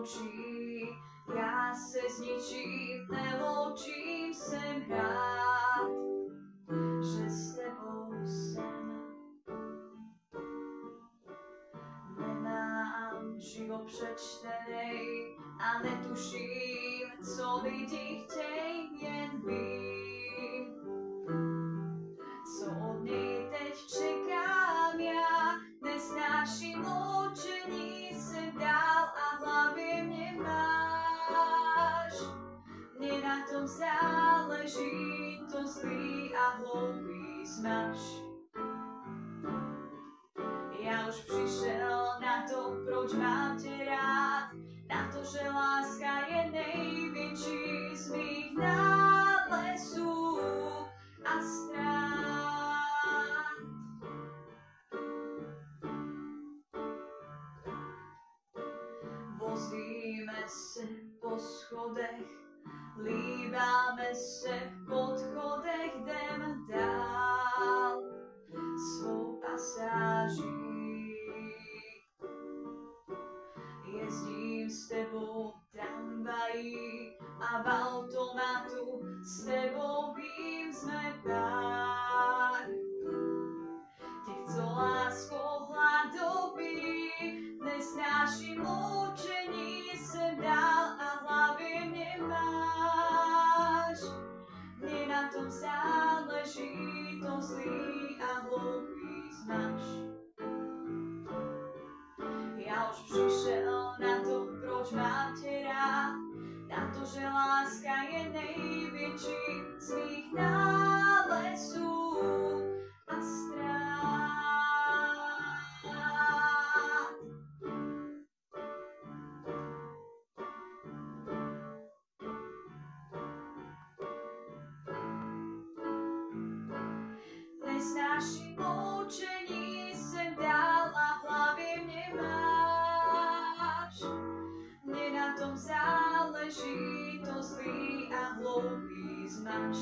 očí, já se s ničím neloučím, jsem rád, že s tebou jsem. Nemám život přečtenej a netuším, co lidi chtějí, jen vím, co od něj teď čekám já. Nesnáším loučení, jsem dál a v hlavě mě máš. Mně na tom záleží, to zlý a hloupý zmaš. Já už přišel na to, proč mám tě rád, na to, že láska je největší z mých nálezů a strát. Vozíme se po schodech, líbáme se v podchodech, jdem dál svou pasáží. Jezdím s tebou tramvají a v automatu s tebou vím, jsme pár. Těch, co láskou hladobí, nesnáším loučení, jsem dál a v hlavě mě máš. Mně na tom záleží, to zlý a hloupý zmaš. Já už přišel na to, proč mám tě rád, na to, že láska je největší z mých nálezů a strát. Nesnáším loučení, jsem dál a v hlavě mě máš. Mně na tom záleží, to zlý a hloupý zmaš.